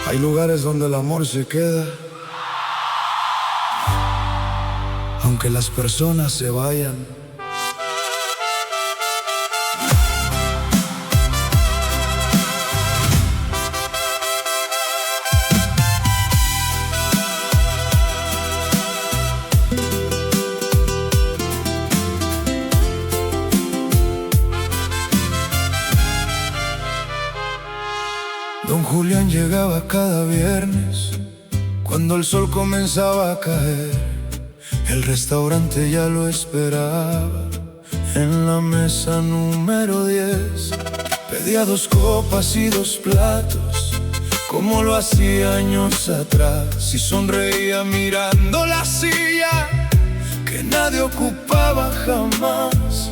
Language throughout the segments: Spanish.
Hay lugares donde el amor se queda, aunque las personas se vayan. Don Julián llegaba cada viernes, cuando el sol comenzaba a caer. El restaurante ya lo esperaba, en la mesa número 10. Pedía 2 copas y 2 platos, como lo hacía años atrás, y sonreía mirando la silla que nadie ocupaba jamás.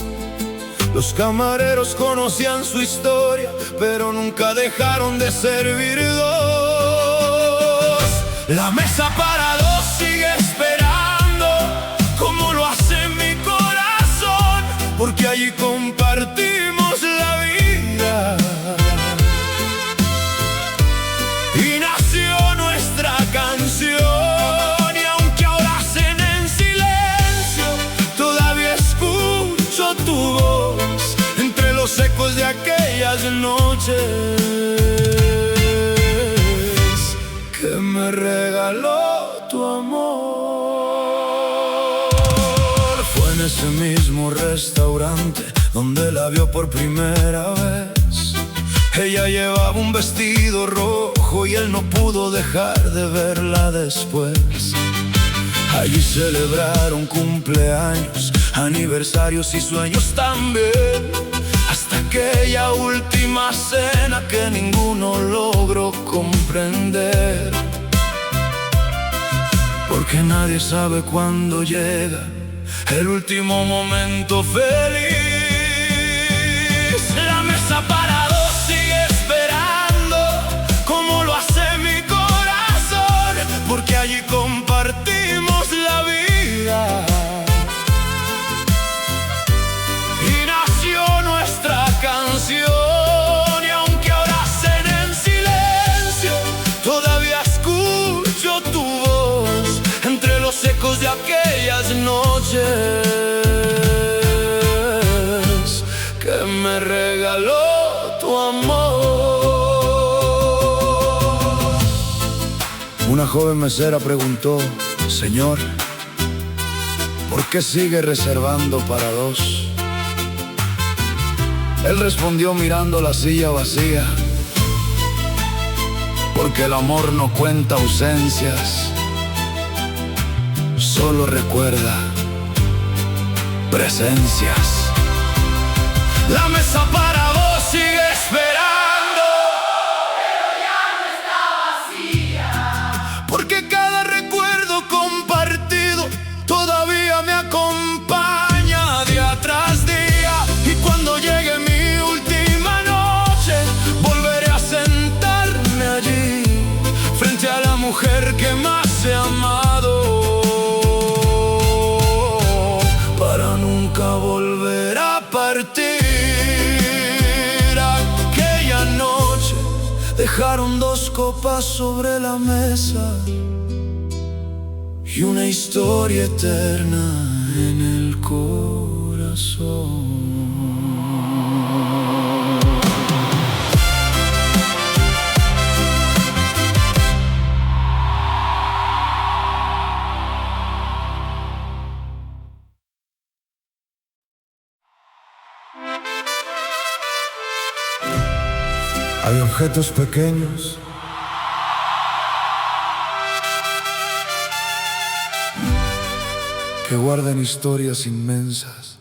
Los camareros conocían su historia, pero nunca dejaron de servir 2. La mesa para 2 sigue esperando, como lo hace mi corazón, porque allí compartimos la vida y nació nuestra canción. Y aunque ahora cenen en silencio, todavía escucho tu voz entre los ecos de aquellas noches que me regaló tu amor. Fue en ese mismo restaurante donde la vio por primera vez. Ella llevaba un vestido rojo y él no pudo dejar de verla después. Allí celebraron cumpleaños, aniversarios y sueños también, hasta aquella última cena que ninguno logró comprender. Porque nadie sabe cuándo llega el último momento feliz. La mesa para 2 sigue esperando, como lo hace mi corazón, porque allí compartimos la vida y nació nuestra canción. Y aunque ahora cenen en silencio, todavía escucho tu voz entre los ecos de aquellas noches que me regaló tu amor. Una joven mesera preguntó: Señor, ¿por qué sigue reservando para 2? Él respondió mirando la silla vacía: porque el amor no cuenta ausencias, solo recuerda presencias. La mesa para 2 sigue esperando, pero ya no está vacía, porque cada recuerdo compartido todavía me acompaña día tras día. Y cuando llegue mi última noche, volveré a sentarme allí, frente a la mujer que más he amado, para nunca volver a partir. Aquella noche dejaron 2 copas sobre la mesa y una historia eterna en el corazón. Hay objetos pequeños que guardan historias inmensas.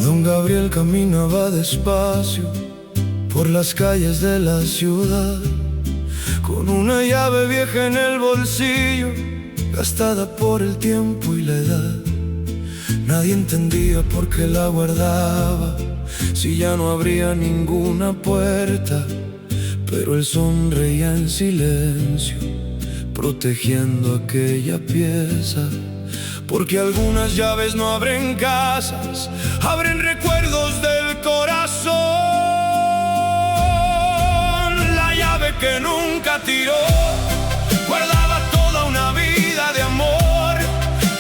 Don Gabriel caminaba despacio por las calles de la ciudad, con una llave vieja en el bolsillo, gastada por el tiempo y la edad. Nadie entendía por qué la guardaba, si ya no abría ninguna puerta, pero él sonreía en silencio, protegiendo aquella pieza. Porque algunas llaves no abren casas, abren recuerdos del corazón. La llave que nunca tiró guardaba toda una vida de amor.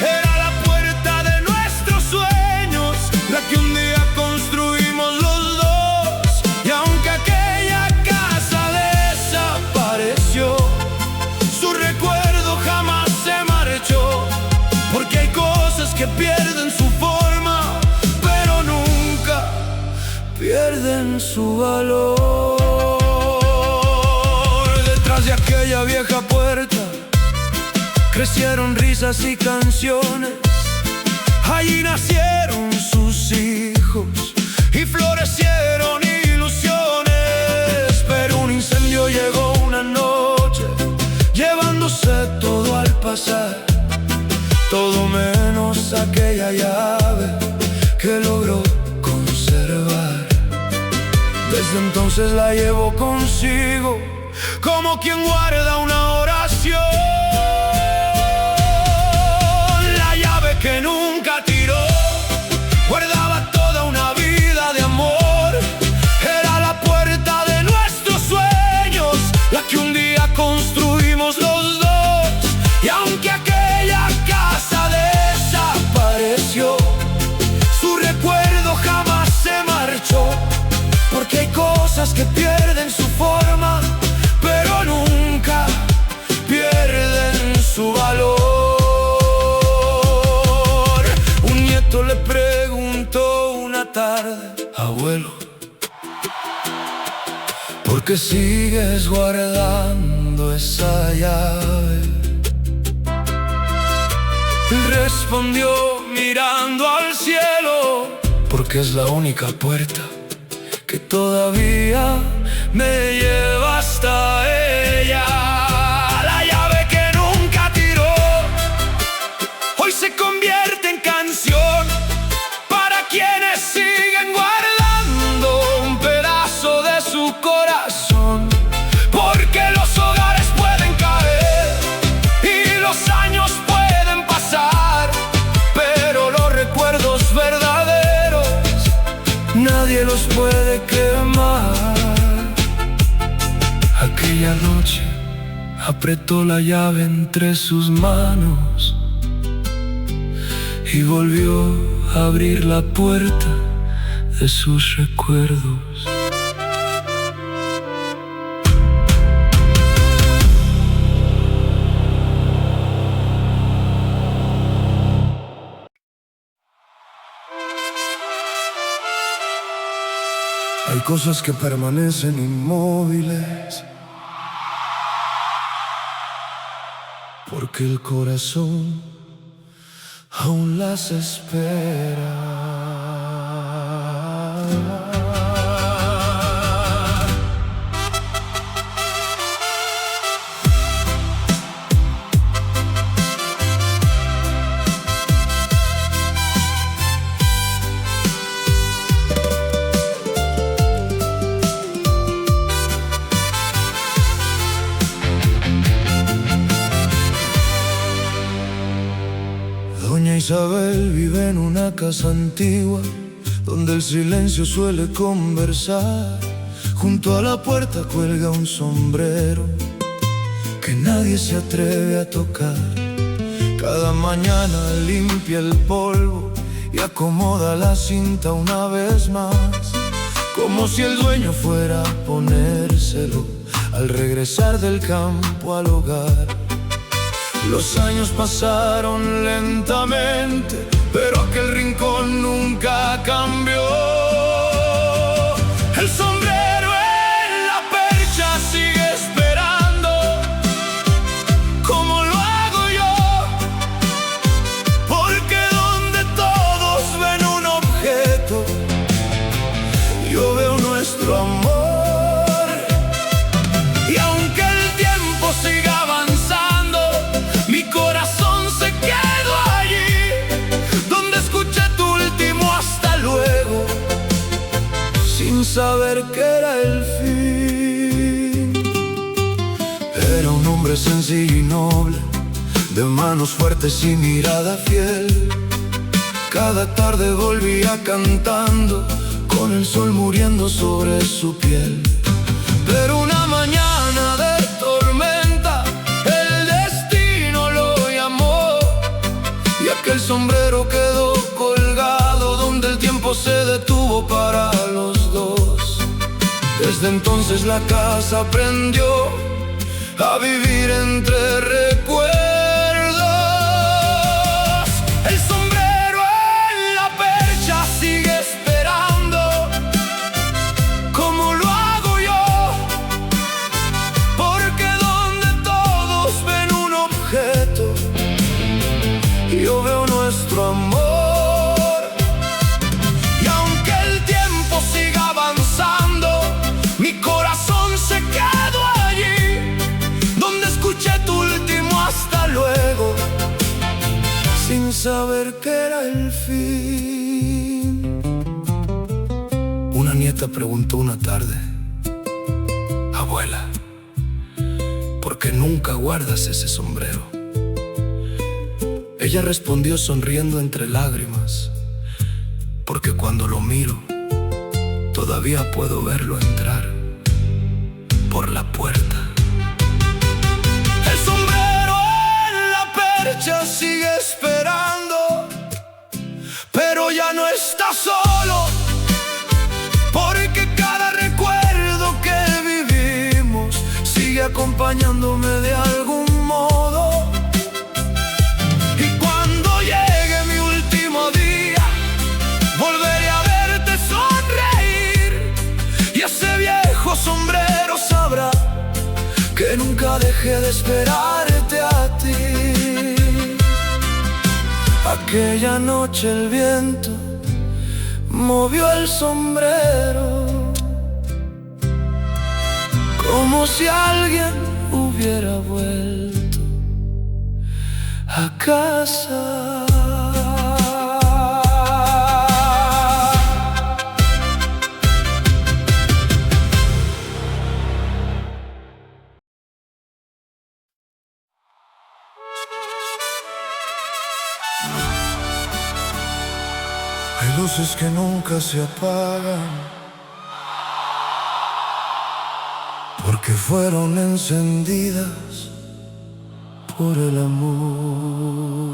Era la puerta de nuestros sueños, la que un día construimos los dos. Y aunque aquella casa desapareció, su recuerdo jamás se marchó. Porque hay cosas que pierden su forma, pero nunca pierden su valor. Detrás de aquella vieja puerta crecieron risas y canciones. Allí nacieron sus hijos y florecieron ilusiones. Pero un incendio llegó una noche, llevándose todo al pasar, todo menos aquella llave que logró conservar. Desde entonces la llevo consigo, como quien guarda una oración. La llave que nunca tiró guardaba toda una vida de amor. Era la puerta de nuestros sueños, la que un día construimos los dos. Y aunque aquella casa desapareció, su recuerdo jamás se marchó. Porque hay cosas que pierden su forma, pero nunca pierden su valor. Un nieto le preguntó una tarde: abuelo, ¿por qué sigues guardando esa llave? Él respondió mirando al cielo: porque es la única puerta que todavía me lleva hasta ella. La llave que nunca tiró hoy se convierte en canción para quienes siguen guardando un pedazo de su corazón. Porque los hogares pueden caer y los años pueden pasar, pero los recuerdos verdaderos nadie los puede quemar. Aquella noche apretó la llave entre sus manos y volvió a abrir la puerta de sus recuerdos. Hay cosas que permanecen inmóviles, porque el corazón aún las espera. Doña Isabel vive en una casa antigua, donde el silencio suele conversar. Junto a la puerta cuelga un sombrero que nadie se atreve a tocar. Cada mañana limpia el polvo y acomoda la cinta una vez más, como si el dueño fuera a ponérselo al regresar del campo al hogar. Los años pasaron lentamente, pero aquel rincón nunca cambió. El sombrero en la percha sigue esperando, como lo hago yo, porque donde todos ven un objeto, yo veo nuestro amor. sin saber que era el fin. Era un hombre sencillo y noble, de manos fuertes y mirada fiel. Cada tarde volvía cantando, con el sol muriendo sobre su piel. Pero una mañana de tormenta, el destino lo llamó, y aquel sombrero quedó colgado donde el tiempo se detuvo para los dos. Desde entonces la casa aprendió a vivir entre recuerdos. El sombrero en la percha sigue esperando, como lo hago yo, porque donde todos ven un objeto, yo veo nuestro amor. Y aunque el tiempo siga avanzando, mi corazón se quedó allí, donde escuché tu último hasta luego, sin saber que era el fin. Una nieta preguntó una tarde: abuela, ¿por qué nunca guardas ese sombrero? Ella respondió sonriendo entre lágrimas: porque cuando lo miro, todavía puedo verlo entrar por la puerta. El sombrero en la percha sigue esperando, pero ya no está solo, porque cada recuerdo que vivimos sigue acompañándome de algún modo. Y cuando llegue mi último día, volveré a verte sonreír, y ese viejo sombrero sabrá que nunca dejé de esperarte a ti. Aquella noche el viento movió el sombrero, como si alguien hubiera vuelto a casa. Hay luces que nunca se apagan, porque fueron encendidas por el amor.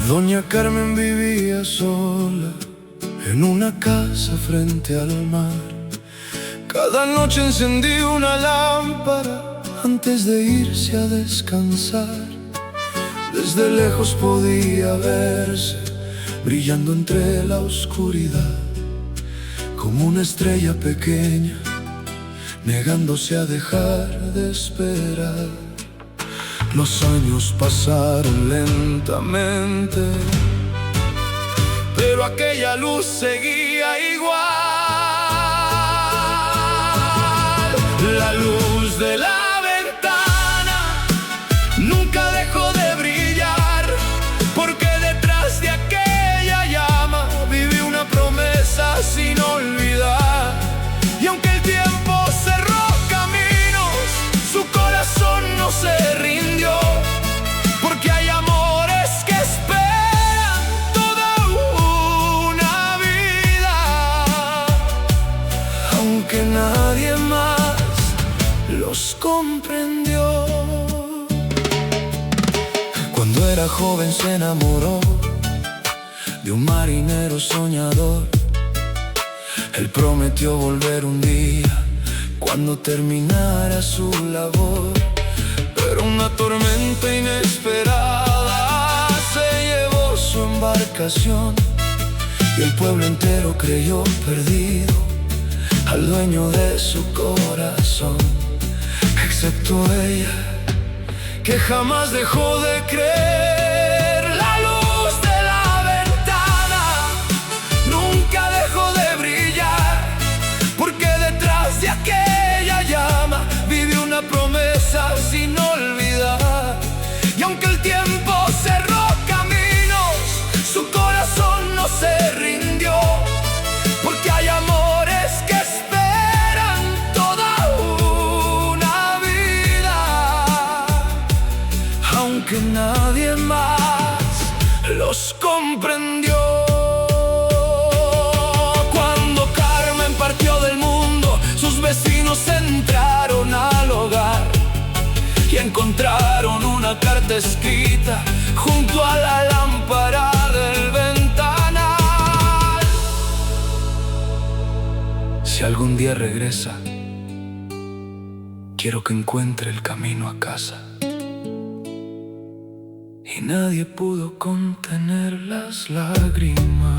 Doña Carmen vivía sola en una casa frente al mar. Cada noche encendía una lámpara antes de irse a descansar. Desde lejos podía verse brillando entre la oscuridad, como una estrella pequeña negándose a dejar de esperar. Los años pasaron lentamente, pero aquella luz seguía igual. La luz de la ventana nunca dejó de brillar, porque detrás de aquella llama vive una promesa sin olvidar. Y aunque el tiempo cerró caminos, su corazón no se rindió, porque hay amores que esperan toda una vida, aunque nadie más los comprendió. Cuando era joven se enamoró de un marinero soñador. Él prometió volver un día cuando terminara su labor, pero una tormenta inesperada se llevó su embarcación, y el pueblo entero creyó perdido al dueño de su corazón, excepto ella, que jamás dejó de creer. La luz de la ventana nunca dejó de brillar, porque detrás de aquella llama vive una promesa sin olvidar. Y aunque el tiempo cerró caminos, su corazón no se rindió, porque hay amores que esperan toda una vida, aunque nadie más los comprendió. Cuando Carmen partió del mundo, sus vecinos entraron al hogar y encontraron una carta escrita junto a la lámpara del ventanal. Si algún día regresa, quiero que encuentre el camino a casa. Y nadie pudo contener las lágrimas.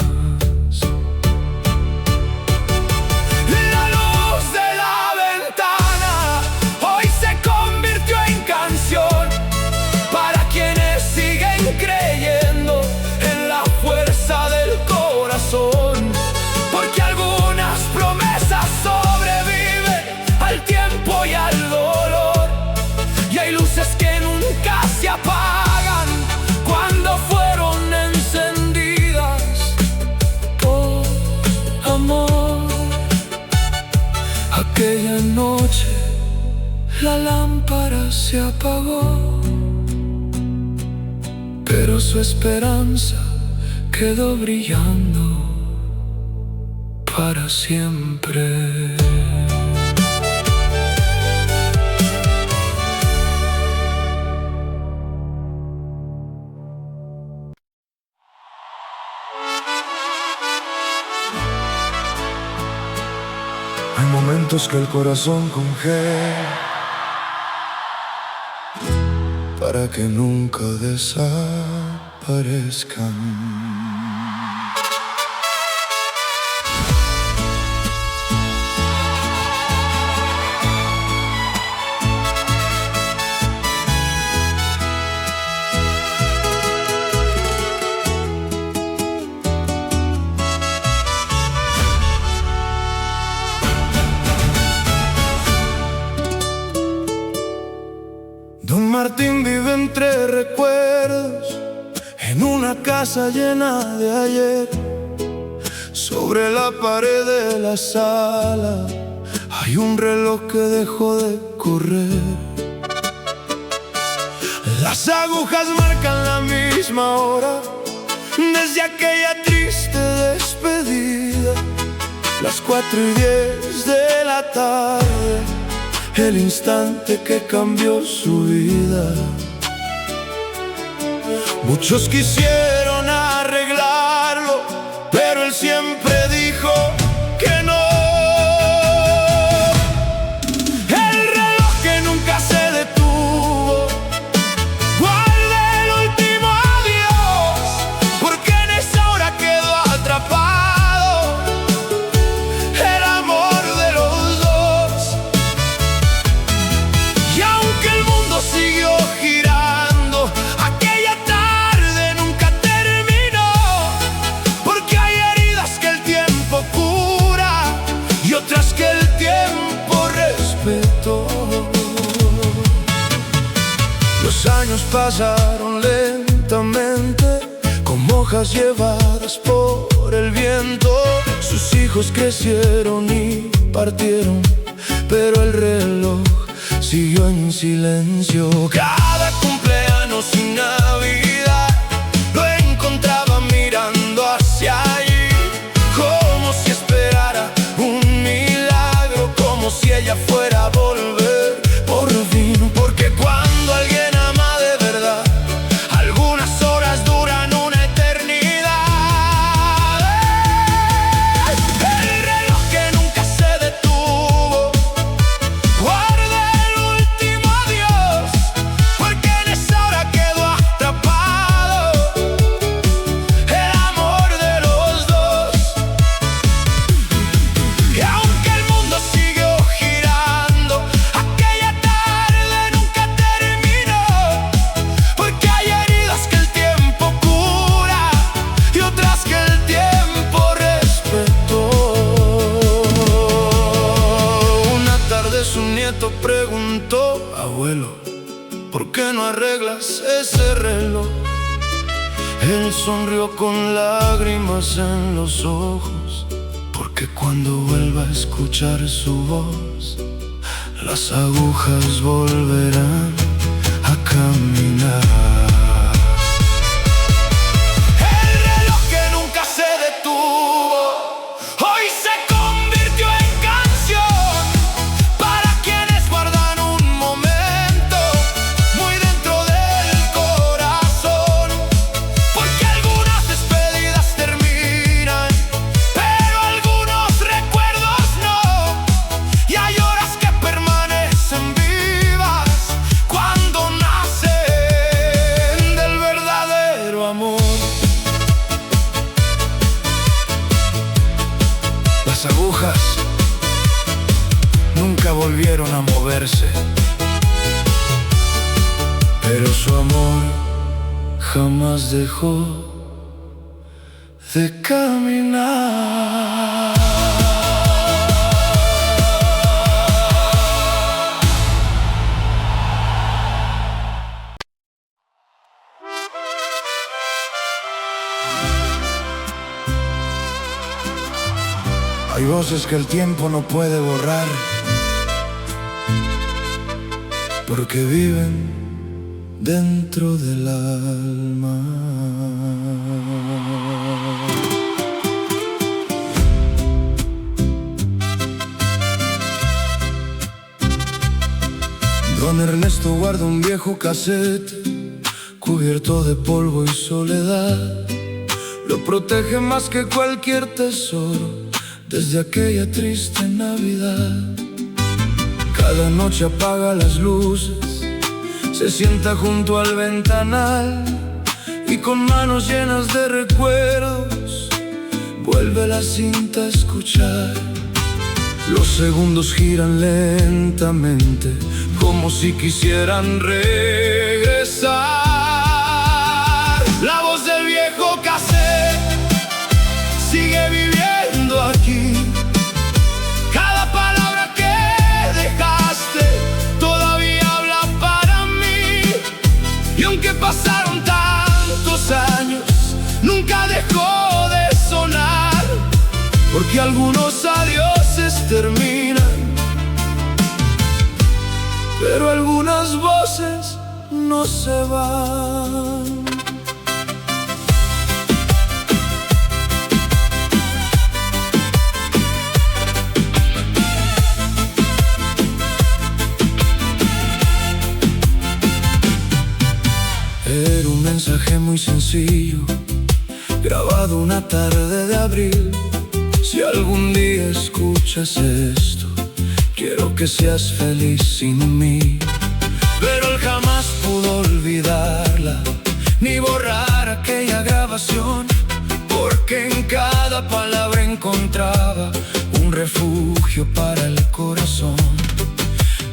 Porque algunas promesas sobreviven al tiempo y al dolor, y hay luces que nunca se apagan cuando fueron encendidas por amor. Aquella noche la lámpara se apagó, pero su esperanza quedó brillando para siempre. Hay momentos que el corazón congela para que nunca desaparezcan. Don Martín vive entre recuerdos, en una casa llena de ayer. Sobre la pared de la sala hay un reloj que dejó de correr. Las agujas marcan la misma hora desde aquella triste despedida. Las 4:10 de la tarde, el instante que cambió su vida. Muchos quisieron arreglarlo, pero él siempre dijo que no. El reloj que nunca se detuvo guarda el último adiós, porque en esa hora quedó atrapado el amor de los dos. Y aunque el mundo siguió girando, aquella tarde nunca terminó, porque hay heridas que el tiempo cura y otras que el tiempo respetó. Los años pasaron lentamente, como hojas llevadas por el viento. Sus hijos crecieron y partieron, pero el reloj siguió en silencio. Cada cumpleaños y Navidad lo encontraba mirando hacia allí, como si esperara un milagro, como si ella fuera a volver por fin. Porque cuando alguien ama de verdad, algunas horas duran una eternidad. El reloj que nunca se detuvo guarda el último adiós, porque reglas ese reloj. Él sonrió con lágrimas en los ojos, porque cuando vuelva a escuchar su voz, las agujas volverán a caminar. Las agujas nunca volvieron a moverse, pero su amor jamás dejó de caminar. Hay voces que el tiempo no puede borrar, porque viven dentro del alma. Don Ernesto guarda un viejo cassette cubierto de polvo y soledad. Lo protege más que cualquier tesoro desde aquella triste Navidad. Cada noche apaga las luces, se sienta junto al ventanal y con manos llenas de recuerdos vuelve la cinta a escuchar. Los segundos giran lentamente como si quisieran regresar. La voz del viejo cassette sigue viviendo aquí. Cada palabra que dejaste todavía habla para mí. Y aunque pasaron tantos años, nunca dejó de sonar, porque algunos adioses terminan, pero algunas voces no se van. Era un mensaje muy sencillo, grabado una tarde de abril. Si algún día escuchas esto, quiero que seas feliz sin mí. Pero él jamás pudo olvidarla, ni borrar aquella grabación, porque en cada palabra encontraba un refugio para el corazón.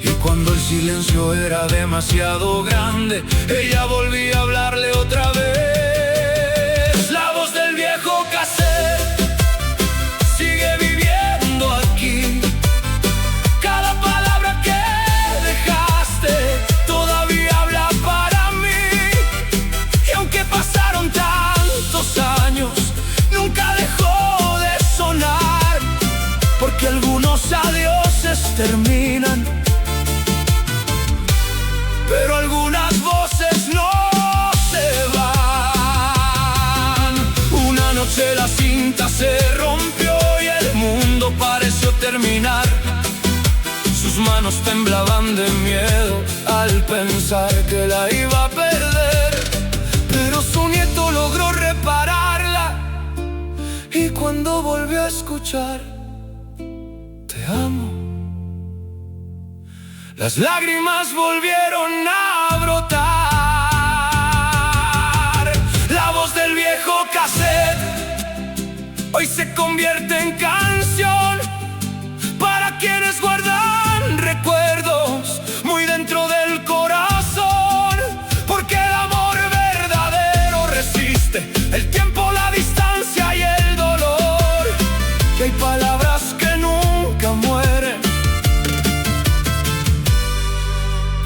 Y cuando el silencio era demasiado grande, ella volvía a hablarle otra vez. La voz del viejo cassette sigue viviendo aquí. Cada palabra que dejaste todavía habla para mí. Y aunque pasaron tantos años, nunca dejó de sonar, porque algunos adioses terminan, pero algunas voces no se van. Una noche la cinta se rompió y el mundo pareció terminar. Sus manos temblaban de miedo al pensar que la iba a perder, pero su nieto logró repararla. Y cuando volvió a escuchar "Te amo", las lágrimas volvieron a brotar. La voz del viejo cassette hoy se convierte en canción para quienes guardan recuerdos muy dentro del corazón, porque el amor verdadero resiste el tiempo, la distancia y el dolor. Que hay palabras que nunca mueren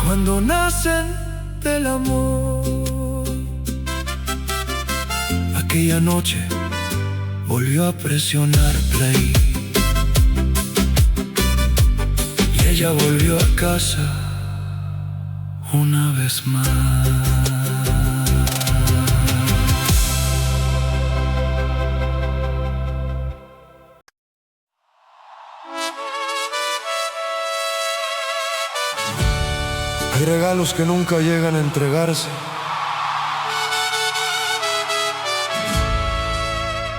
cuando nacen del amor. Aquella noche volvió a presionar play y ella volvió a casa una vez más. Hay regalos que nunca llegan a entregarse,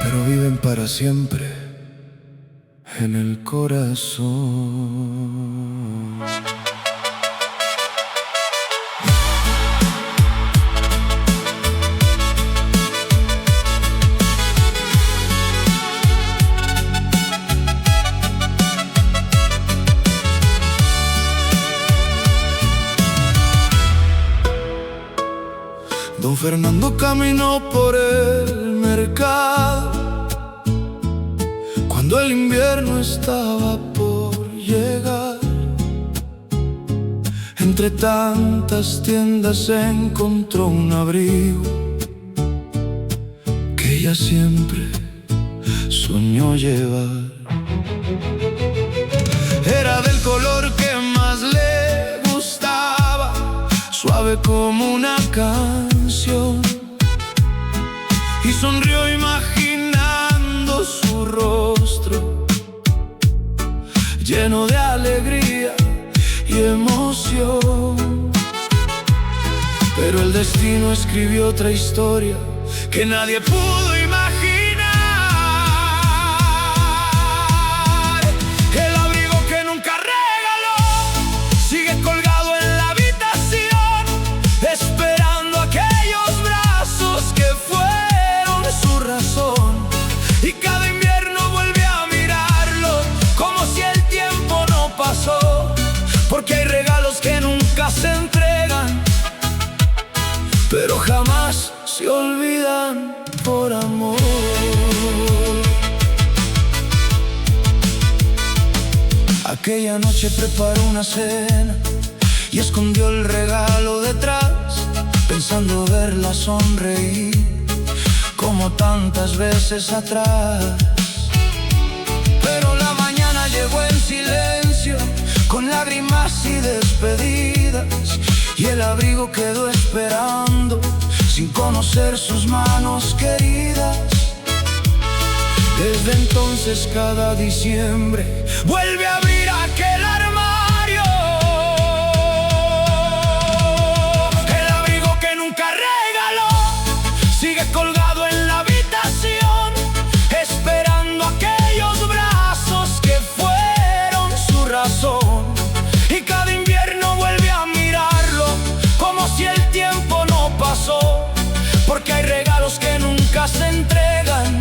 pero viven para siempre en el corazón. Don Fernando caminó por el mercado cuando el invierno estaba por llegar. Entre tantas tiendas encontró un abrigo que ella siempre soñó llevar. Era del color que más le gustaba, suave como una canción, y sonrió imaginando su rostro lleno de alegría y emoción. Pero el destino escribió otra historia que nadie pudo imaginar. El abrigo que nunca regaló sigue colgado en la habitación, esperando aquellos brazos que fueron su razón. Y cada invierno vuelve a mirarlo como si el tiempo no pasó, porque hay regalos que nunca se entregan, pero jamás se olvidan por amor. Aquella noche preparó una cena y escondió el regalo detrás, pensando verla sonreír como tantas veces atrás. Pero la mañana llegó en silencio, con lágrimas y despedidas, y el abrigo quedó esperando sin conocer sus manos queridas. Desde entonces cada diciembre vuelve a abrir aquel armario, el abrigo que nunca regaló sigue colgado en la habitación, esperando aquellos brazos que fueron su razón. Y cada invierno vuelve a mirarlo como si el tiempo no pasó, porque hay regalos que nunca se entregan,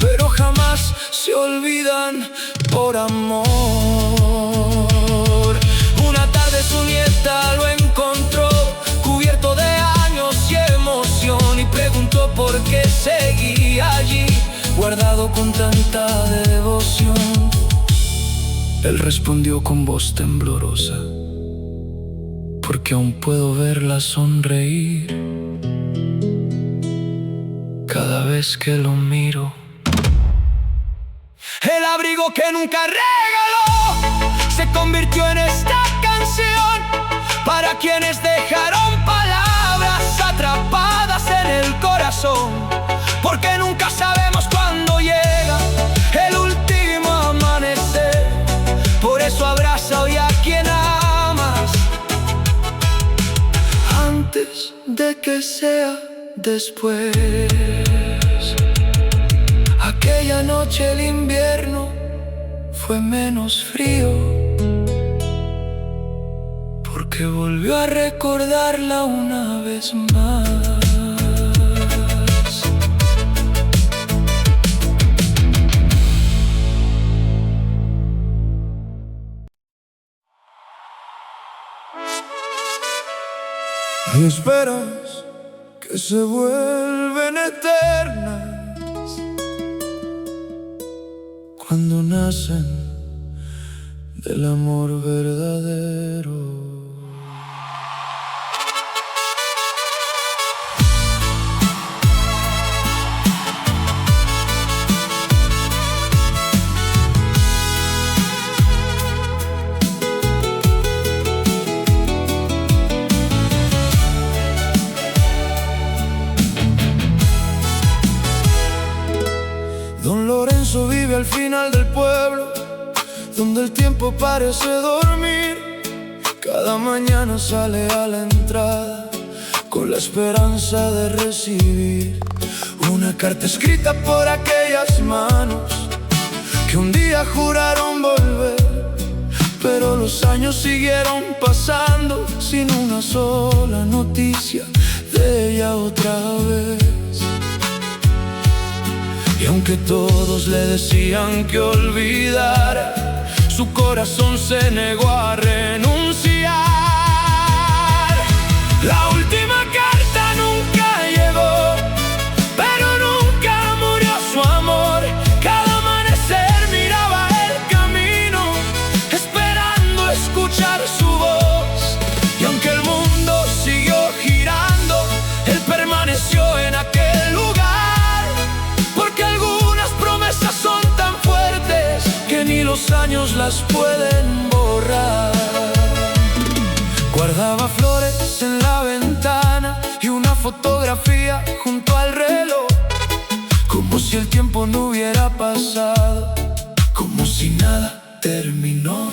pero jamás se olvidan por amor. Una tarde su nieta lo encontró cubierto de años y emoción, y preguntó por qué seguía allí guardado con tanta devoción. Él respondió con voz temblorosa: porque aún puedo verla sonreír cada vez que lo miro. El abrigo que nunca regaló se convirtió en esta canción para quienes dejaron palabras atrapadas en el corazón, porque nunca sabemos cuándo llega el último amanecer. Por eso abraza hoy a quien amas, antes de que sea después. Aquella noche el invierno fue menos frío, porque volvió a recordarla una vez más. Hay esperas que se vuelven eternas cuando nacen del amor verdadero. vive al final del pueblo, donde el tiempo parece dormir. Cada mañana sale a la entrada con la esperanza de recibir una carta escrita por aquellas manos que un día juraron volver, pero los años siguieron pasando sin una sola noticia de ella otra vez. Y aunque todos le decían que olvidara, su corazón se negó a renunciar. La última carta nunca llegó, pero nunca murió su amor. Cada amanecer miraba el camino, esperando escuchar su voz. Y aunque el mundo siguió girando, él permaneció en aquel lugar, porque algunas promesas son tan fuertes que ni los años las pueden borrar. Guardaba flores en la ventana y una fotografía junto al reloj, como si el tiempo no hubiera pasado, como si nada terminó.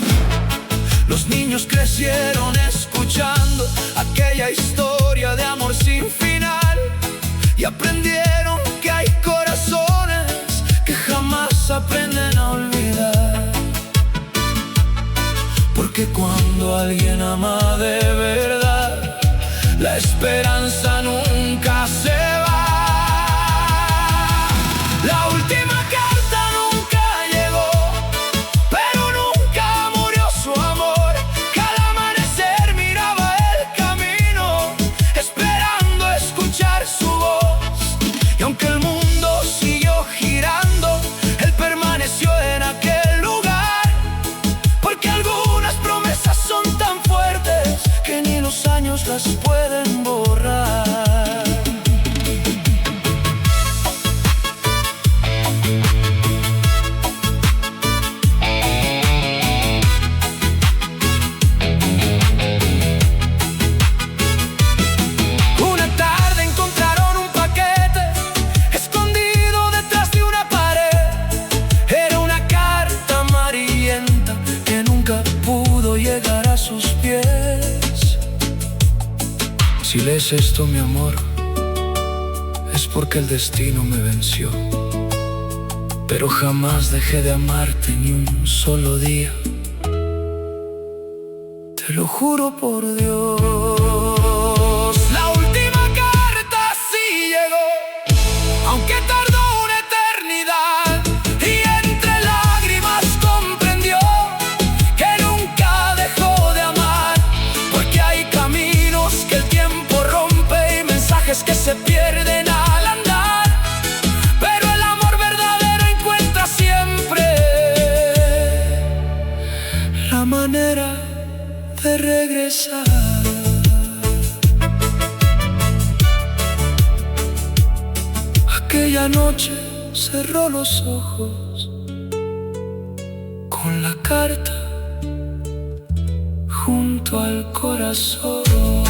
Los niños crecieron escuchando aquella historia de amor sin final y aprendieron que hay corazones que jamás aprenden a olvidar. Porque cuando alguien ama de verdad, la esperanza nunca se va. La última carta nunca llegó, pero nunca murió su amor. Cada amanecer miraba el camino, esperando escuchar su voz. Y aunque el mundo siguió girando, él permaneció en aquel lugar, porque algunas promesas son tan fuertes que ni los años las pueden borrar. Una tarde encontraron un paquete escondido detrás de una pared. Era una carta amarillenta que nunca pudo llegar a sus pies. Si lees esto, mi amor, es porque el destino me venció, pero jamás dejé de amarte ni un solo día. Te lo juro por Dios. La última carta sí llegó, aunque tardó una eternidad, y entre lágrimas comprendió que nunca dejó de amar, porque hay caminos que el tiempo rompe y mensajes que se pierden al andar, pero el amor verdadero encuentra siempre la manera de regresar. Aquella noche cerró los ojos con la carta junto al corazón.